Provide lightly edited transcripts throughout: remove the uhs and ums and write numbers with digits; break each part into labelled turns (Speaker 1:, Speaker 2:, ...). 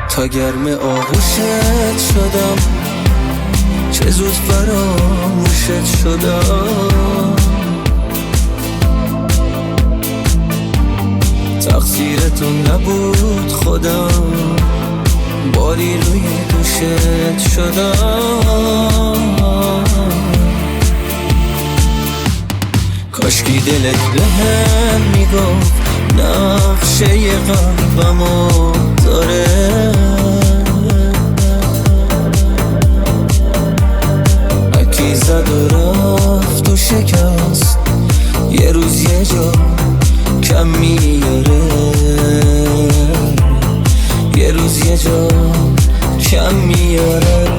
Speaker 1: تا گرم آغوشت شدم چه زود فراموشت شدم، تقصیر تو نبود خودم باری روی دوشت شدم. کاشکی دلت بهم میگفت نقشه قلبمو داره، اکی زد و رفت و شکست یه روز یه جا کم میاره، یه روز یه جا کم میاره.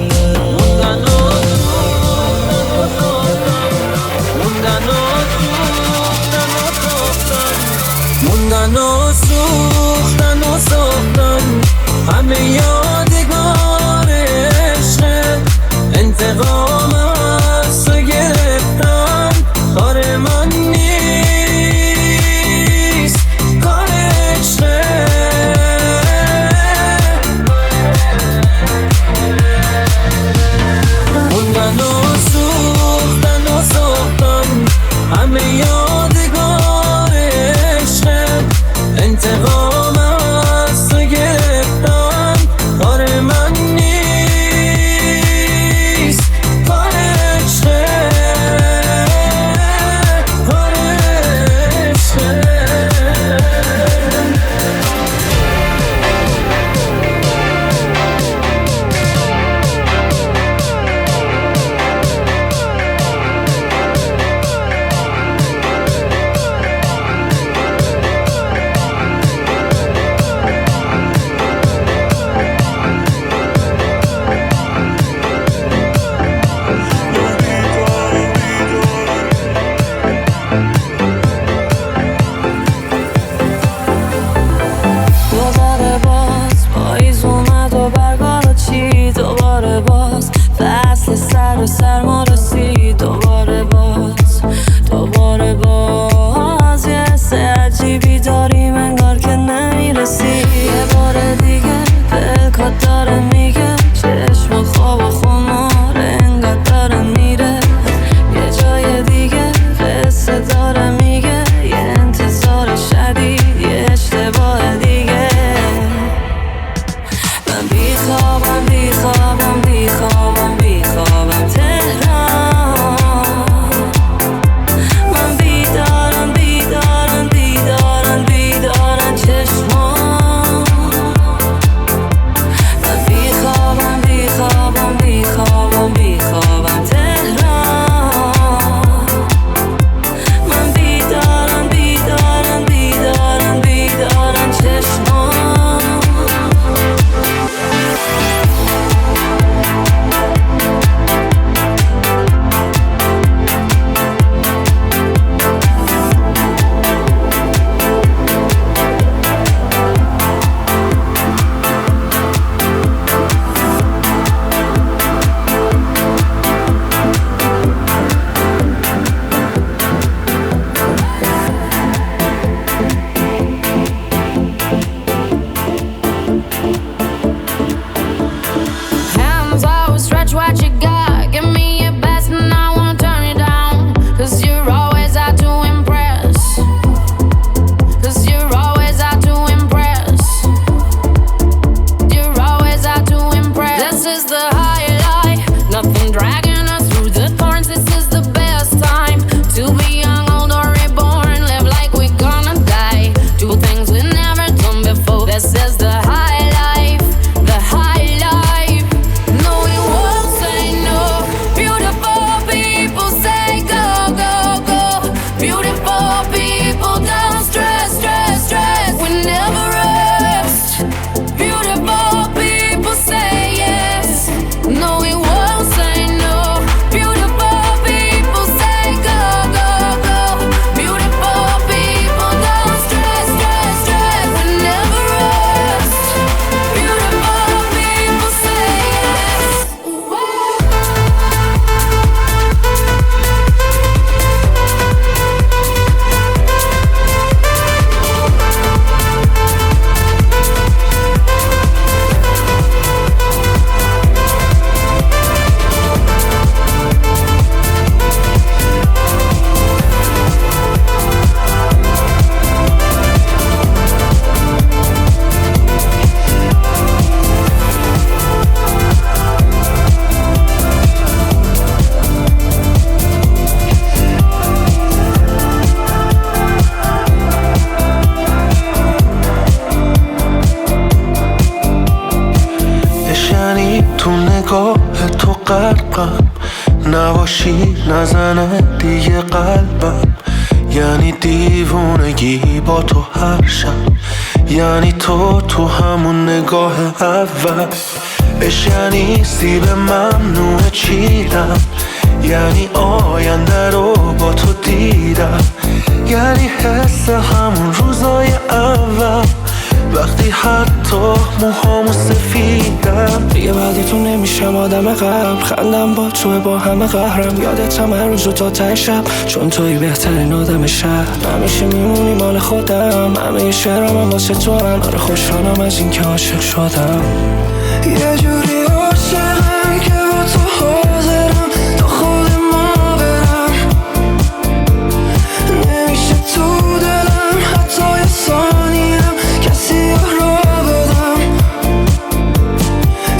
Speaker 1: موندن و سوختن و ساختن همه یادگار عشقه، انتقام از تو گرفتم کار من نیست، کار عشقه. موندن و سوختن و ساختن همه یادگار عشقه، انتقام از تو گرفتم کار من نیست، کار عشقه، کار عشقه. دوباره باز فصل سر و سرما رسید، دوباره باز یه حس عجیبی داریم انگار که نمیرسی. یه بار دیگه دلکات داره میگه چشم خواب و خمار انگار داره میره، یه جای دیگه قصه داره میگه یه انتظار شدید یه اشتباه دیگه. من بیخوابم تهران
Speaker 2: نزنه دیگه قلبم، یعنی دیوونگی با تو هر شب، یعنی تو همون نگاه اول، عشق یعنی سیب ممنوع چیدم، یعنی آینده رو با تو دیدم، یعنی حس همون روزای اول وقتی حتی موهامو سفیدم.
Speaker 3: دیگه بعد تو نمیشم آدم قبل، خندم با توه با همه قهرم، یادتم هر روز و تا ته شب، چون توی بهترین آدم شهر. همیشه میمونی مال خودم، همه شعرام هم واسه تو هم. آره خوشحالم از این که عاشق شدم، یه جوری عاشقم که با تو حاضرم تا خود ما برم، نمیشه تو دلم حتی یه ثانیم کسی را بدم.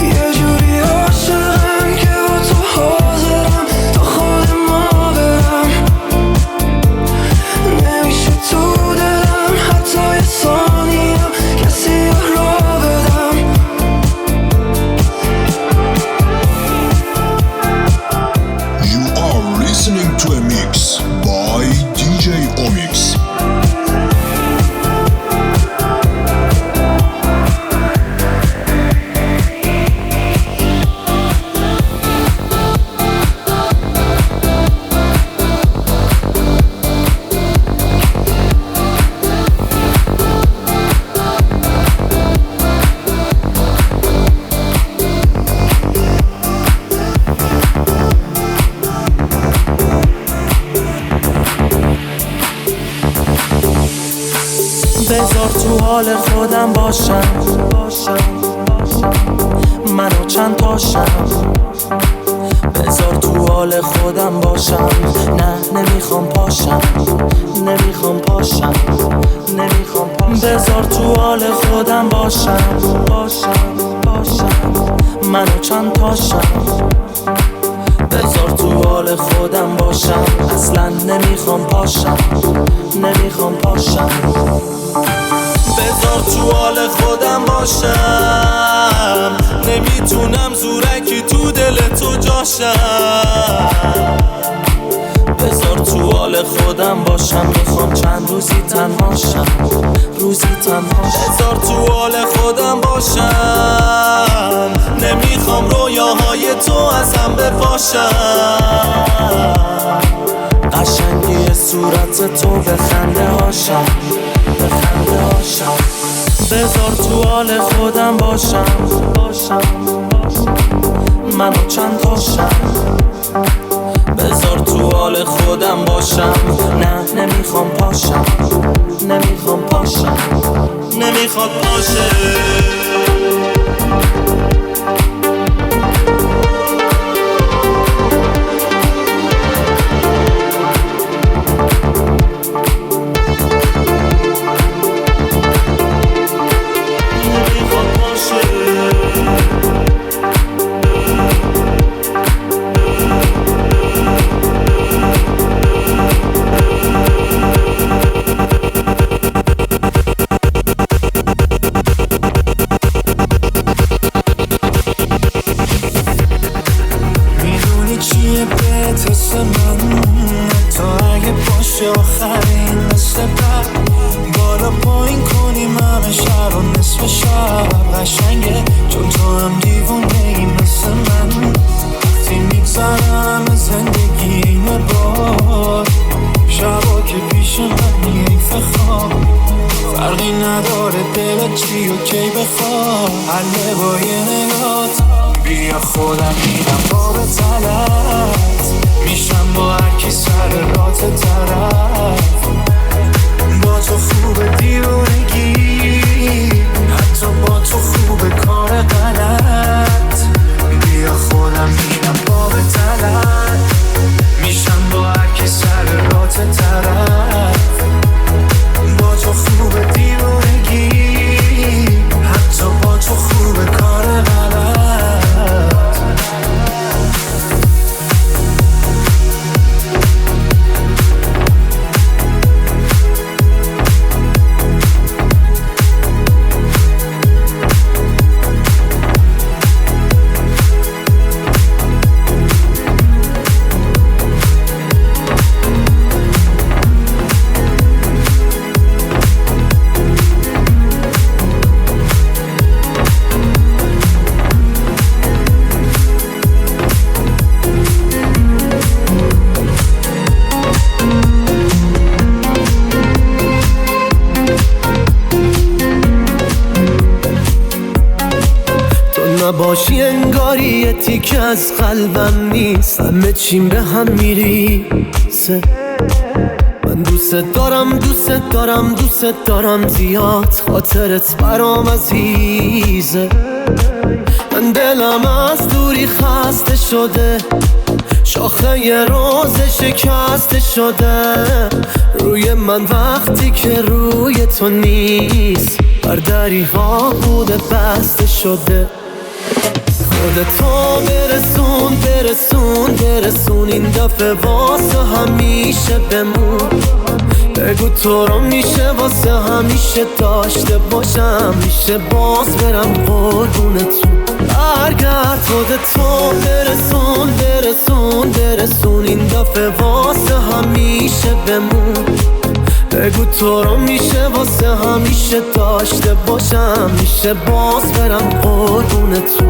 Speaker 3: یه جوری عاشقم که با تو حاضرم تا خود ما برم، نمیشه تو دلم حتی یه ثانیم کسی را بدم.
Speaker 4: You are listening to a mix by DJ Omix.
Speaker 2: بذار تو حال خودم باشم، منو چند تاشم. بذار تو حال خودم باشم، نه نمیخوام پاشم، نمیخوام پاشم. بذار تو حال خودم باشم، منو چند تاشم. بذار تو حال خودم باشم، اصلا نمیخوام پاشم، نمیخوام پاشم. بذار تو حال خودم باشم، نمیتونم زورکی تو دل تو جاشم. بذار تو حال خودم باشم، میخوام چند روزی تنهاشم، روزی تنهاشم. بذار تو حال خودم باشم، نمیخوام رویاهای تو ازم بپاشم. قشنگی صورت تو به خنده هاشم، به خنده هاشم. بذار تو حال خودم باشم، منو چند تاشم. بذار تو حال خودم باشم، نه نمیخوام پاشم، نمیخوام پاشم، نمیخواد باشه.
Speaker 3: آخرین مثل بعد بالا پایین کنیم همه شب و نصف شب قشنگه، چون تو هم دیوونه ای مثل من. وقتی میگذرم زندگی اینه باد، شبا که پیش من حیف خواب، فرقی نداره دلت چی و کی بخواد. حله با یه نگات بیا خودم میرم با به طلت، میشم با هرکی سر رات طرف. با تو خوب دیوونگی، حتی با تو خوب کار غلط. بیا خودم میرم با به طلت، میشم با هرکی سر رات طرف. با تو خوب دیوونگی، حتی با تو خوب کار غلط.
Speaker 5: نباشی انگاری یه تیکه از قلبم نیست، همه چیم به هم میریزه. من دوست دارم دوست دارم دوست دارم زیاد، خاطرت برام عزیزه. من دلم از دوری خسته شده، شاخه یه روز شکسته شده روی من وقتی که روی تو نیست، بر دریها بوده بسته شده. خودتو برسون برسون برسون این دفعه واسه همیشه بمون. بگو تو رو میشه واسه همیشه داشته باشم، میشه باز برم قربونتون. برگرد خودتو برسون برسون برسون این دفعه واسه همیشه بمون. بگو تو رو میشه واسه همیشه داشته باشم، میشه باز برم قربونتون.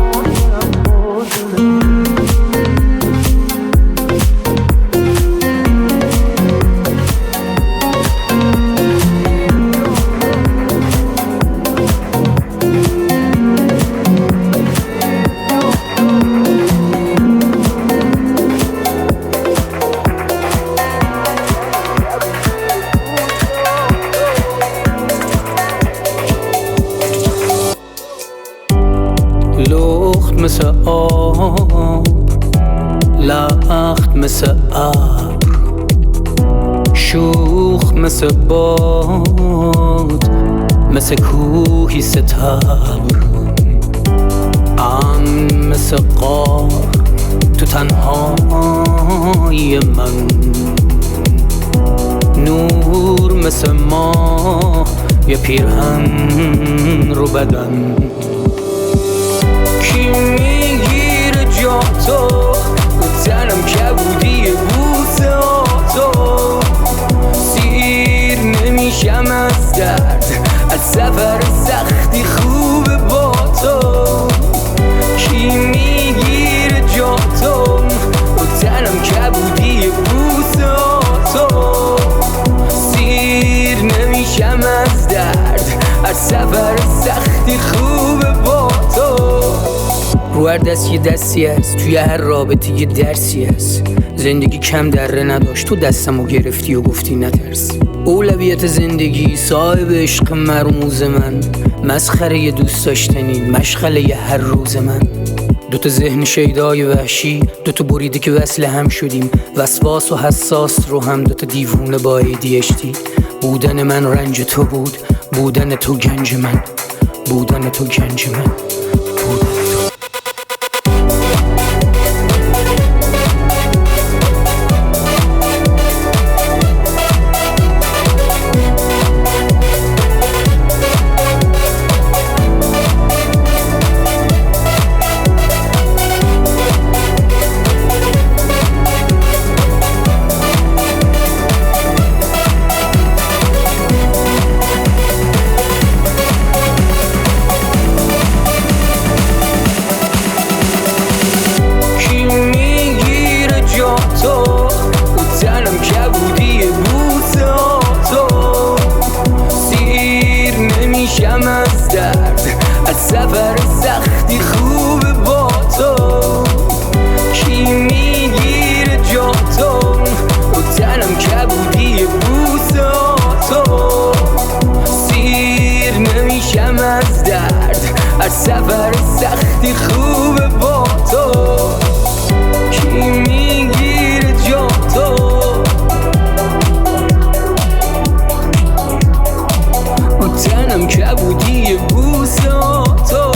Speaker 6: لخت مثل آب، لخت مثل ابر، شوخ مثل باد، مثل کوهی ستبر. مثل غار تو تنهایی من، نور مثل ماه یه پیرهن رو بدن. کی میگیره جا تو رو تنم کبودی بوسه تو، سیر نمیشم از درد از سفر سختی خوبه با تو. کی میگیره جا تو رو تنم کبودی بوسه تو، سیر نمیشم از درد از سفر سختی خوبه با تو. رو هر دست یه دستی هست، توی هر رابطه یه درسی هست. زندگی کم دره نداشت، تو دستمو گرفتی و گفتی نترس. اولویت زندگی صاحب عشق مرموز من، مسخره یه دوست داشتنی مشغله یه هر روز من. دوتا ذهن شیدای وحشی، دوتا بریده که وصل هم شدیم، وسواس و حساس رو هم دوتا دیوونه با ADHD. بودن من رنج تو بود، بودن تو گنج من، بودن تو گنج من، بودن تو. سفر سختی خوبه با تو. کی میگیره جا تو رو تنم کبودی بوسه تو، سیر نمیشم از درد از سفر سختی خوبه با تو. کی میگیره جا تو رو تنم کبودی بوسه تو.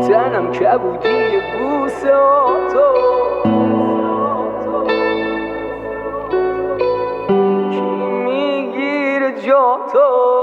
Speaker 6: تنم کبودی بوسه تو، کی میگیره جا تو.